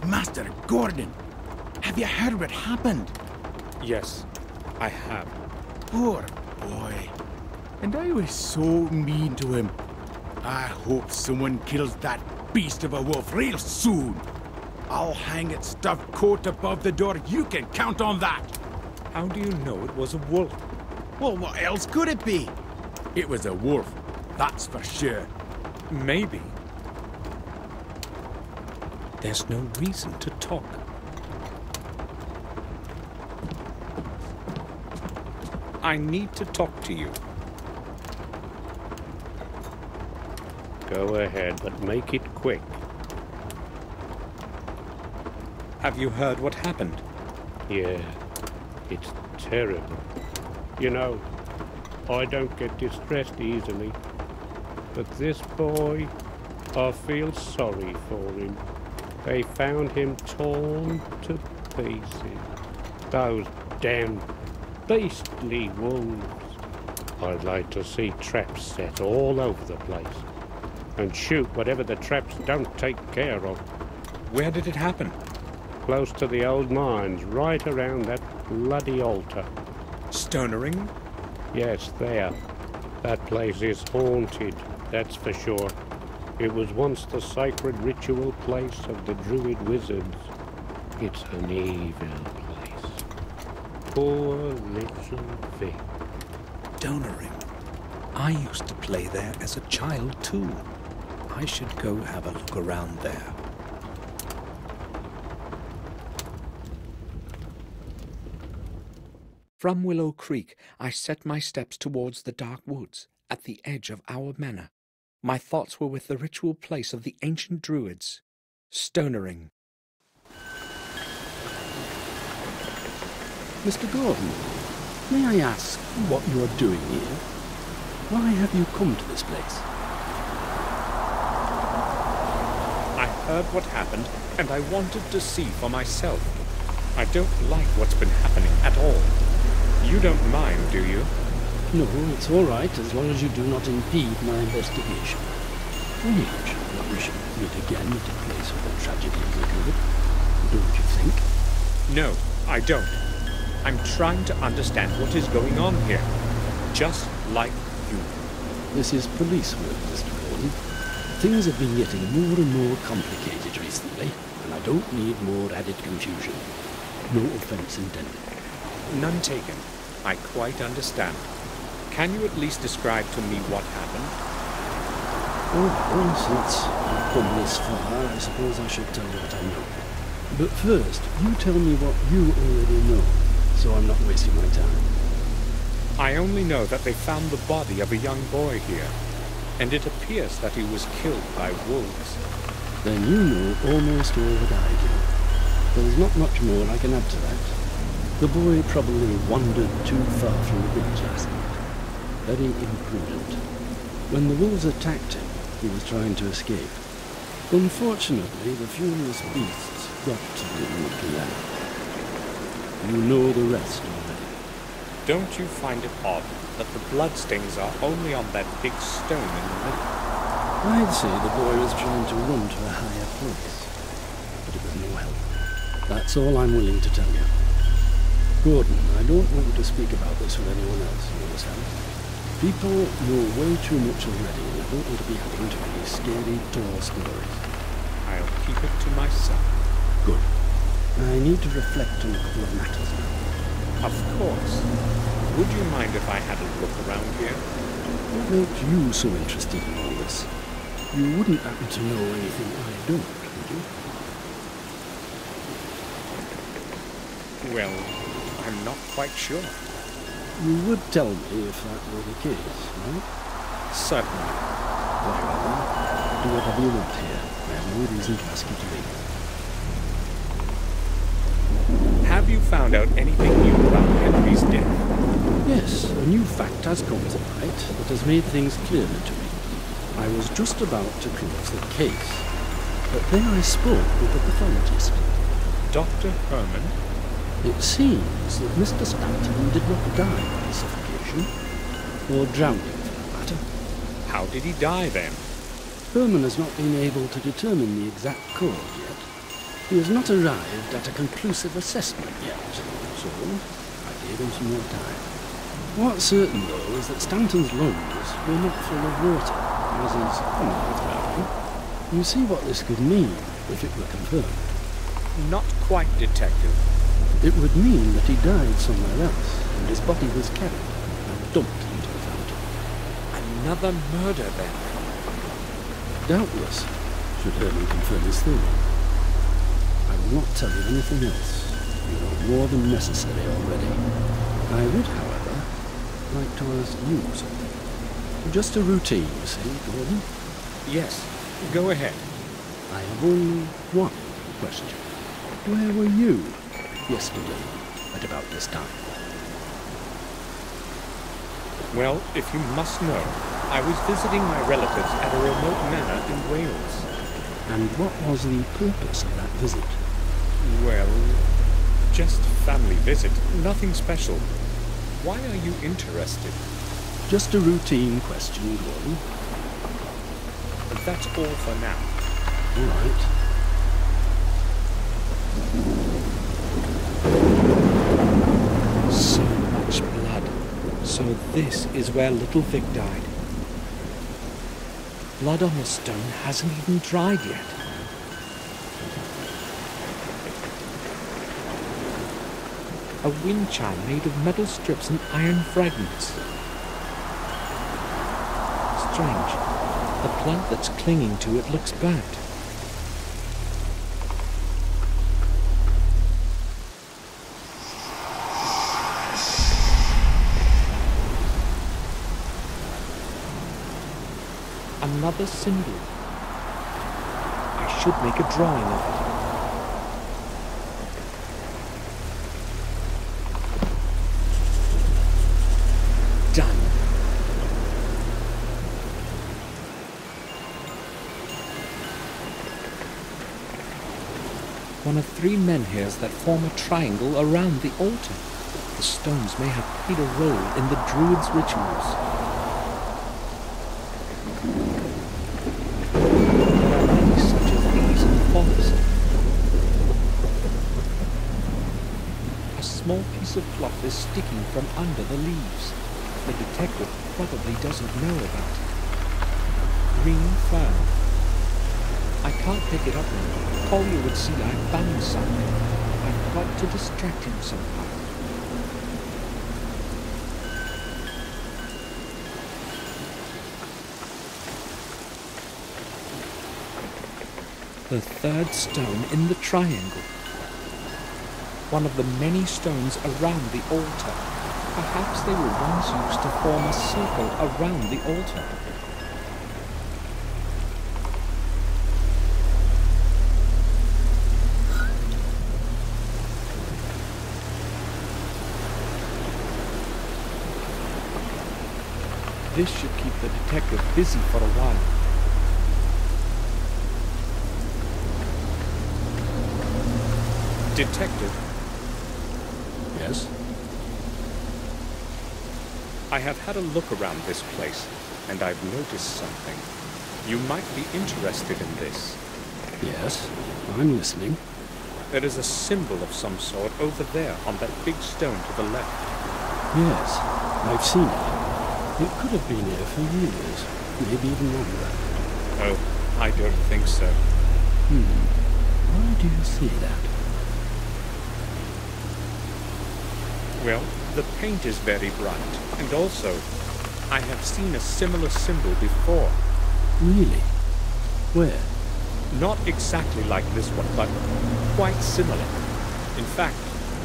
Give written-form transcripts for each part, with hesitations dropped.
Master Gordon, have you heard what happened? Yes, I have. Poor boy. And I was so mean to him. I hope someone kills that beast of a wolf real soon. I'll hang its stuffed coat above the door. You can count on that. How do you know it was a wolf? Well, what else could it be? It was a wolf, that's for sure. Maybe. There's no reason to talk. I need to talk to you. Go ahead, but make it quick. Have you heard what happened? Yeah, it's terrible. You know, I don't get distressed easily. But this boy, I feel sorry for him. They found him torn to pieces. Those damn beastly wolves. I'd like to see traps set all over the place. And shoot whatever the traps don't take care of. Where did it happen? Close to the old mines, right around that bloody altar. Stonering? Yes, there. That place is haunted, that's for sure. It was once the sacred ritual place of the druid wizards. It's an evil place. Poor little thing. Stonering. I used to play there as a child too. I should go have a look around there. From Willow Creek, I set my steps towards the dark woods at the edge of our manor. My thoughts were with the ritual place of the ancient druids, Stonering. Mr. Gordon, may I ask what you are doing here? Why have you come to this place? I heard what happened, and I wanted to see for myself. I don't like what's been happening at all. You don't mind, do you? No, it's all right, as long as you do not impede my investigation. We should meet again at a place where the tragedy occurred, don't you think? No, I don't. I'm trying to understand what is going on here. Just like you. This is police work, Mr. Gordon. Things have been getting more and more complicated recently, and I don't need more added confusion. No offense intended. None taken. I quite understand. Can you at least describe to me what happened? Well, since I've come this far, I suppose I should tell you what I know. But first, you tell me what you already know, so I'm not wasting my time. I only know that they found the body of a young boy here, and it appears that he was killed by wolves. Then you know almost all that I do. There's not much more I can add to that. The boy probably wandered too far from the village last night. Very imprudent. When the wolves attacked him, he was trying to escape. Unfortunately, the furious beasts got to the wood land. You know the rest already. Don't you find it odd that the bloodstains are only on that big stone in the middle? I'd say the boy was trying to run to a higher place, but it was no help. That's all I'm willing to tell you. Gordon, I don't want you to speak about this with anyone else, you understand? People know way too much already, and I don't want to be adding to any scary, tall stories. I'll keep it to myself. Good. I need to reflect on a couple of matters now. Of course. Would you mind if I had a look around here? What makes you so interested in all this? You wouldn't happen to know anything I don't, would you? Well, I'm not quite sure. You would tell me if that were the case, right? Certainly. Very well then. Do whatever you want here. I have no reason to ask you to leave. Have you found out anything new about Henry's death? Yes, a new fact has come to light that has made things clearer to me. I was just about to close the case, but then I spoke with the pathologist. Dr. Herman? It seems that Mr. Stanton did not die by suffocation, or drowning for that matter. How did he die then? Herman has not been able to determine the exact cause yet. He has not arrived at a conclusive assessment yet, so I gave him some more time. What's certain, though, is that Stanton's lungs were not full of water, as is common with drowning. You see what this could mean if it were confirmed. Not quite, Detective. It would mean that he died somewhere else, and his body was carried and dumped into the fountain. Another murder, then? Doubtless, should Herman confirm his theory. I will not tell you anything else. You know more than necessary already. I would, however, like to ask you something. Just a routine, you see, Gordon? Yes, go ahead. I have only one question. Where were you yesterday at about this time? Well, if you must know, I was visiting my relatives at a remote manor in Wales. And what was the purpose of that visit? Well, just family visit, nothing special. Why are you interested? Just a routine question, Gordon. That's all for now. All right. So much blood. So this is where little Vic died. Blood on the stone hasn't even dried yet. A wind chime made of metal strips and iron fragments. Strange. The plant that's clinging to it looks burnt. Another symbol. I should make a drawing of it. Done. One of three menhirs that form a triangle around the altar. The stones may have played a role in the Druids' rituals. There are many such as these in the forest. A small piece of cloth is sticking from under the leaves. The detective probably doesn't know about it. Green fern. I can't pick it up now. Collier would see I found something. I've got to distract him somehow. The third stone in the triangle. One of the many stones around the altar. Perhaps they were once used to form a circle around the altar. This should keep the detective busy for a while. Detective? Yes? I have had a look around this place, and I've noticed something. You might be interested in this. Yes, I'm listening. There is a symbol of some sort over there on that big stone to the left. Yes, I've seen it. It could have been here for years, maybe even longer. Oh, I don't think so. Why do you say that? Well, the paint is very bright, and also, I have seen a similar symbol before. Really? Where? Not exactly like this one, but quite similar. In fact,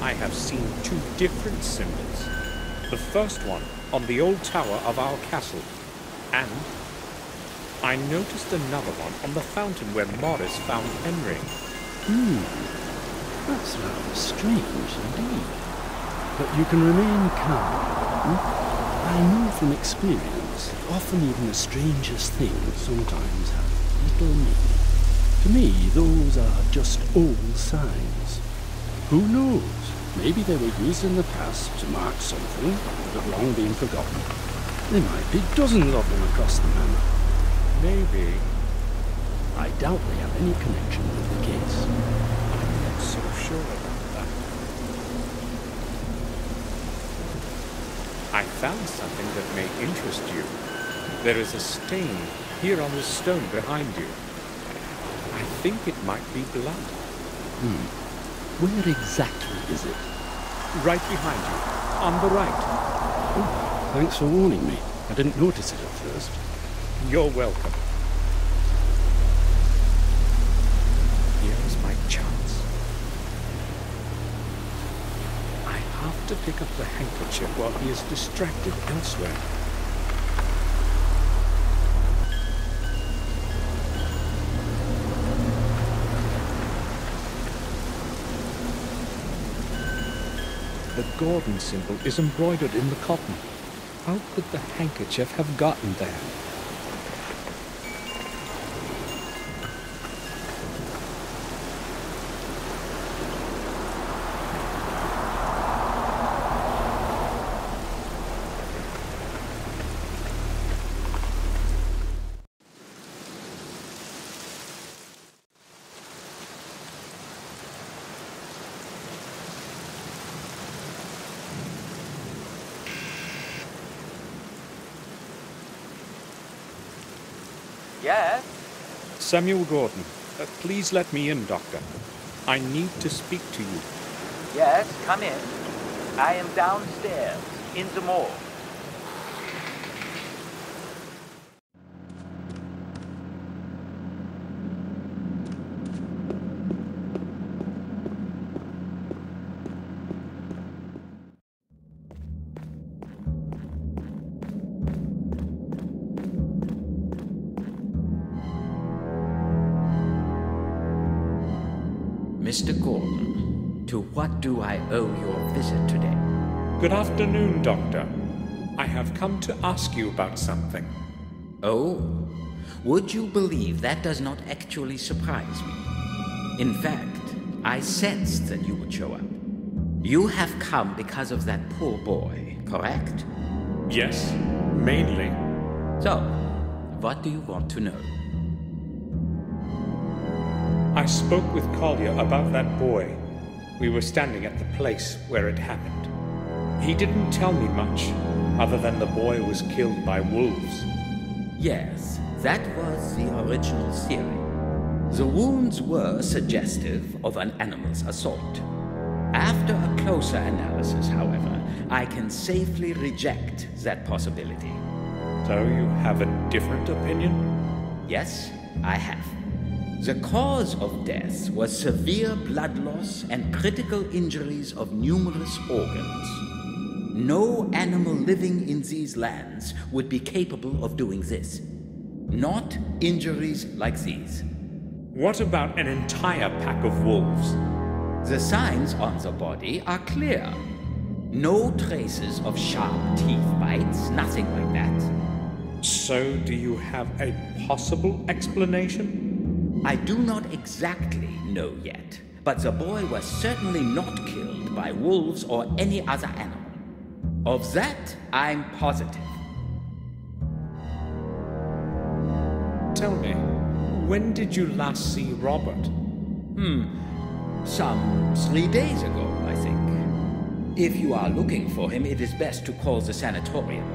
I have seen two different symbols. The first one on the old tower of our castle, and I noticed another one on the fountain where Morris found Henry. That's rather strange indeed. But you can remain calm. I know from experience that often even the strangest things sometimes have little meaning. To me, those are just old signs. Who knows? Maybe they were used in the past to mark something that had long been forgotten. There might be dozens of them across the manor. Maybe. I doubt they have any connection with the case. I found something that may interest you. There is a stain here on the stone behind you. I think it might be blood. Where exactly is it? Right behind you, on the right. Oh, thanks for warning me. I didn't notice it at first. You're welcome. Here's my chance. I have to pick up the handkerchief while he is distracted elsewhere. The Gordon symbol is embroidered in the cotton. How could the handkerchief have gotten there? Yes? Samuel Gordon, please let me in, Doctor. I need to speak to you. Yes, come in. I am downstairs, in the morgue. Mr. Gordon, to what do I owe your visit today? Good afternoon, Doctor. I have come to ask you about something. Oh, would you believe that does not actually surprise me? In fact, I sensed that you would show up. You have come because of that poor boy, correct? Yes, mainly. So, what do you want to know? I spoke with Collier about that boy. We were standing at the place where it happened. He didn't tell me much, other than the boy was killed by wolves. Yes, that was the original theory. The wounds were suggestive of an animal's assault. After a closer analysis, however, I can safely reject that possibility. So you have a different opinion? Yes, I have. The cause of death was severe blood loss and critical injuries of numerous organs. No animal living in these lands would be capable of doing this. Not injuries like these. What about an entire pack of wolves? The signs on the body are clear. No traces of sharp teeth bites, nothing like that. So do you have a possible explanation? I do not exactly know yet, but the boy was certainly not killed by wolves or any other animal. Of that, I'm positive. Tell me, when did you last see Robert? Some 3 days ago, I think. If you are looking for him, it is best to call the sanatorium.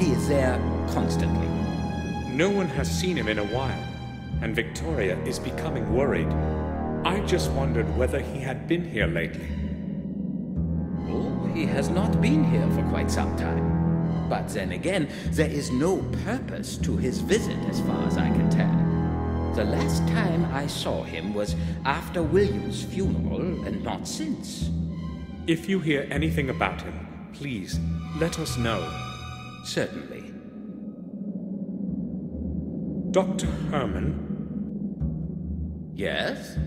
He is there constantly. No one has seen him in a while, and Victoria is becoming worried. I just wondered whether he had been here lately. Oh, he has not been here for quite some time. But then again, there is no purpose to his visit as far as I can tell. The last time I saw him was after William's funeral, and not since. If you hear anything about him, please let us know. Certainly. Dr. Herman? Yes?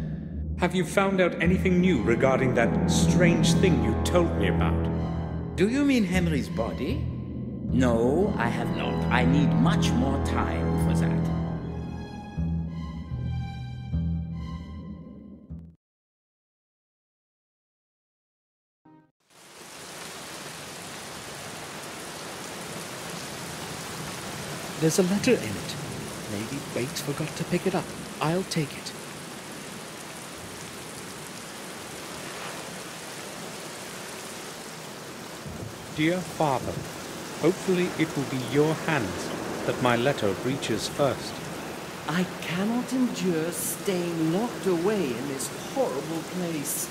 Have you found out anything new regarding that strange thing you told me about? Do you mean Henry's body? No, I have not. I need much more time for that. There's a letter in it. Maybe Bates forgot to pick it up. I'll take it. Dear Father, hopefully it will be your hands that my letter reaches first. I cannot endure staying locked away in this horrible place.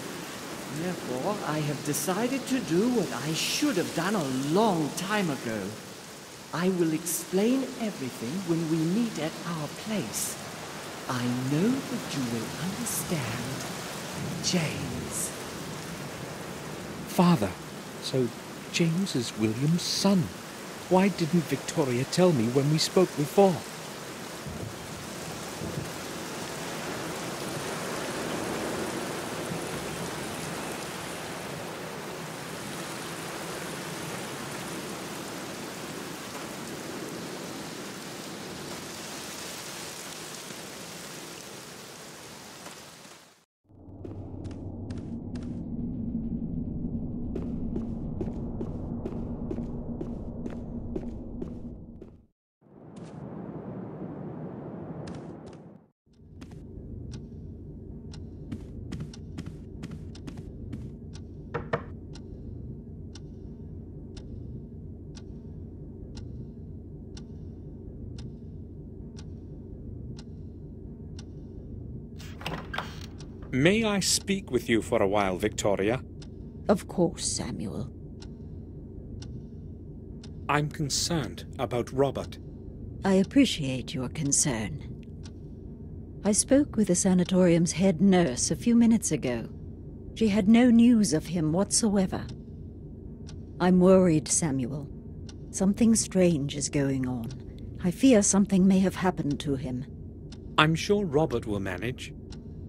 Therefore, I have decided to do what I should have done a long time ago. I will explain everything when we meet at our place. I know that you will understand. James. Father, so James is William's son. Why didn't Victoria tell me when we spoke before? May I speak with you for a while, Victoria? Of course, Samuel. I'm concerned about Robert. I appreciate your concern. I spoke with the sanatorium's head nurse a few minutes ago. She had no news of him whatsoever. I'm worried, Samuel. Something strange is going on. I fear something may have happened to him. I'm sure Robert will manage.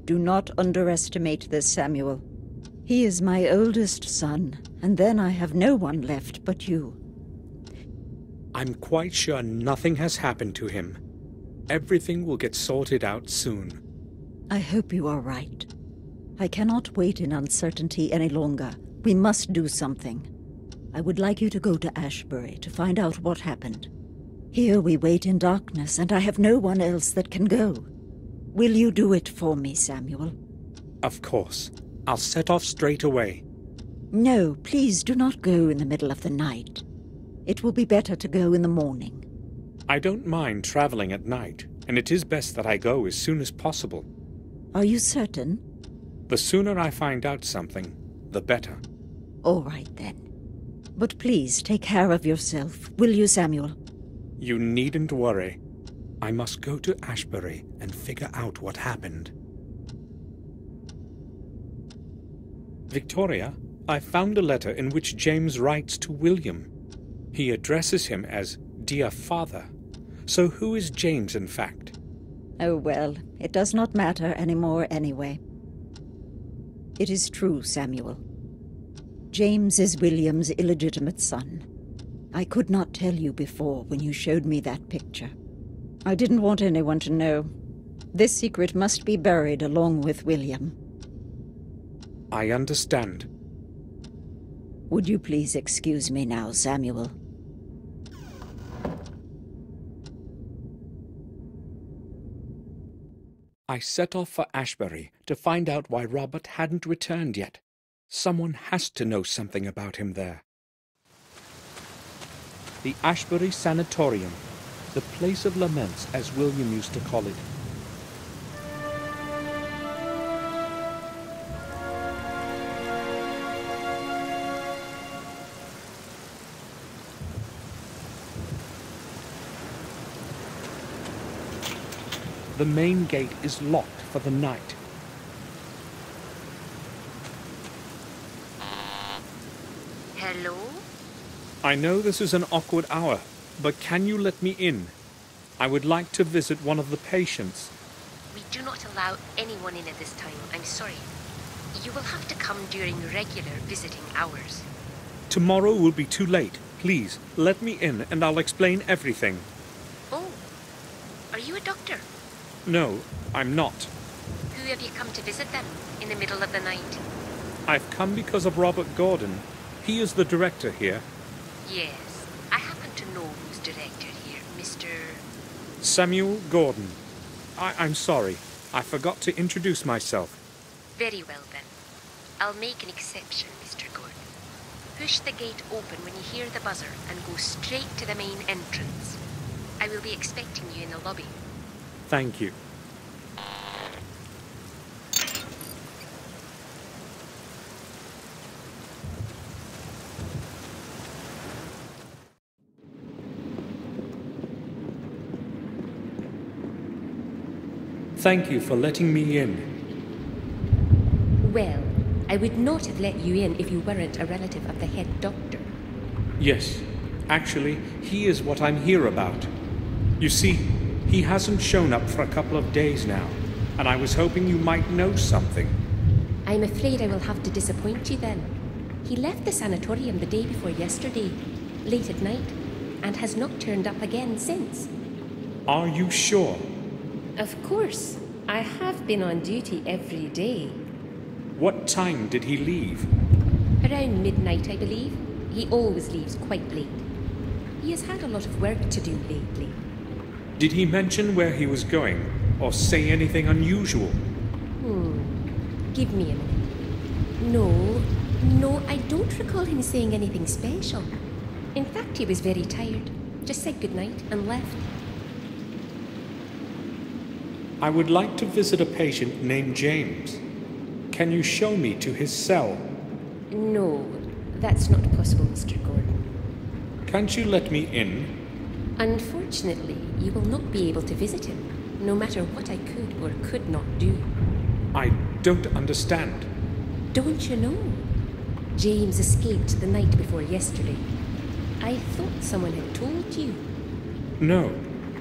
Do not underestimate this, Samuel. He is my oldest son, and then I have no one left but you. I'm quite sure nothing has happened to him. Everything will get sorted out soon. I hope you are right. I cannot wait in uncertainty any longer. We must do something. I would like you to go to Ashbury to find out what happened. Here we wait in darkness, and I have no one else that can go. Will you do it for me, Samuel? Of course. I'll set off straight away. No, please do not go in the middle of the night. It will be better to go in the morning. I don't mind traveling at night, and it is best that I go as soon as possible. Are you certain? The sooner I find out something, the better. All right, then. But please take care of yourself, will you, Samuel? You needn't worry. I must go to Ashbury and figure out what happened. Victoria, I found a letter in which James writes to William. He addresses him as Dear Father. So who is James, in fact? Oh, well, it does not matter anymore anyway. It is true, Samuel. James is William's illegitimate son. I could not tell you before when you showed me that picture. I didn't want anyone to know. This secret must be buried along with William. I understand. Would you please excuse me now, Samuel? I set off for Ashbury to find out why Robert hadn't returned yet. Someone has to know something about him there. The Ashbury Sanatorium, the place of laments, as William used to call it. The main gate is locked for the night. Hello? I know this is an awkward hour, but can you let me in? I would like to visit one of the patients. We do not allow anyone in at this time. I'm sorry. You will have to come during regular visiting hours. Tomorrow will be too late. Please, let me in and I'll explain everything. Oh, are you a doctor? No, I'm not. Who have you come to visit then, in the middle of the night? I've come because of Robert Gordon. He is the director here. Yes, I happen to know who's director here, Mr. Samuel Gordon. I'm sorry. I forgot to introduce myself. Very well then. I'll make an exception, Mr. Gordon. push the gate open when you hear the buzzer and go straight to the main entrance. I will be expecting you in the lobby. Thank you. Thank you for letting me in. Well, I would not have let you in if you weren't a relative of the head doctor. Yes, actually, he is what I'm here about. You see, he hasn't shown up for a couple of days now, and I was hoping you might know something. I'm afraid I will have to disappoint you then. He left the sanatorium the day before yesterday, late at night, and has not turned up again since. Are you sure? Of course. I have been on duty every day. What time did he leave? Around midnight, I believe. He always leaves quite late. He has had a lot of work to do lately. Did he mention where he was going, or say anything unusual? Give me a minute. No, I don't recall him saying anything special. In fact, he was very tired. Just said goodnight and left. I would like to visit a patient named James. Can you show me to his cell? No, that's not possible, Mr. Gordon. Can't you let me in? Unfortunately, you will not be able to visit him, no matter what I could or could not do. I don't understand. Don't you know? James escaped the night before yesterday. I thought someone had told you. No,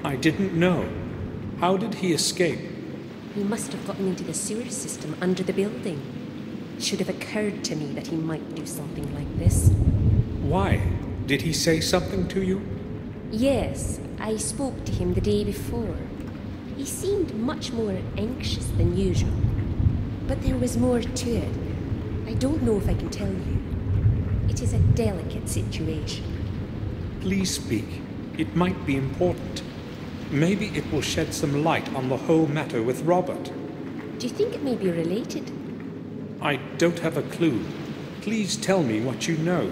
I didn't know. How did he escape? He must have gotten into the sewer system under the building. It should have occurred to me that he might do something like this. Why? Did he say something to you? Yes, I spoke to him the day before. He seemed much more anxious than usual. But there was more to it. I don't know if I can tell you. It is a delicate situation. Please speak. It might be important. Maybe it will shed some light on the whole matter with Robert. Do you think it may be related? I don't have a clue. Please tell me what you know.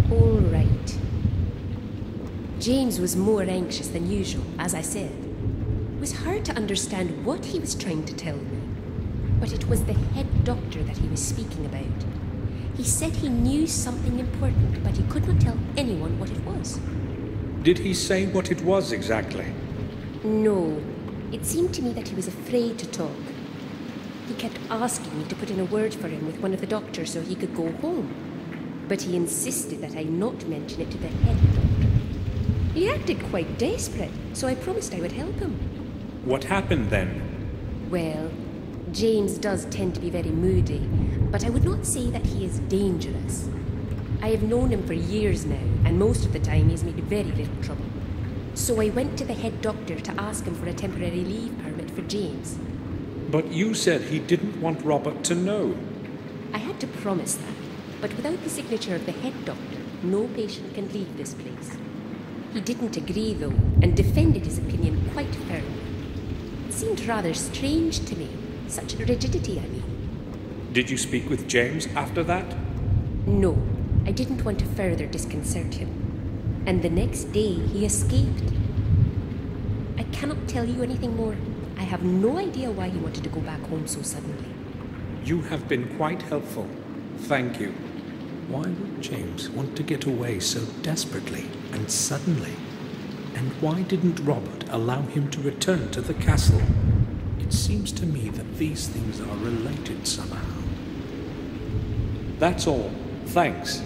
All right. James was more anxious than usual, as I said. It was hard to understand what he was trying to tell me. But it was the head doctor that he was speaking about. He said he knew something important, but he could not tell anyone what it was. Did he say what it was exactly? No. It seemed to me that he was afraid to talk. He kept asking me to put in a word for him with one of the doctors so he could go home. But he insisted that I not mention it to the head doctor. He acted quite desperate, so I promised I would help him. What happened then? Well, James does tend to be very moody, but I would not say that he is dangerous. I have known him for years now, and most of the time he's made very little trouble. So I went to the head doctor to ask him for a temporary leave permit for James. But you said he didn't want Robert to know. I had to promise that, but without the signature of the head doctor, no patient can leave this place. He didn't agree, though, and defended his opinion quite firmly. It seemed rather strange to me, such rigidity, I mean. Did you speak with James after that? No, I didn't want to further disconcert him. And the next day he escaped. I cannot tell you anything more. I have no idea why he wanted to go back home so suddenly. You have been quite helpful. Thank you. Why would James want to get away so desperately and suddenly? And why didn't Robert allow him to return to the castle? It seems to me that these things are related somehow. That's all. Thanks.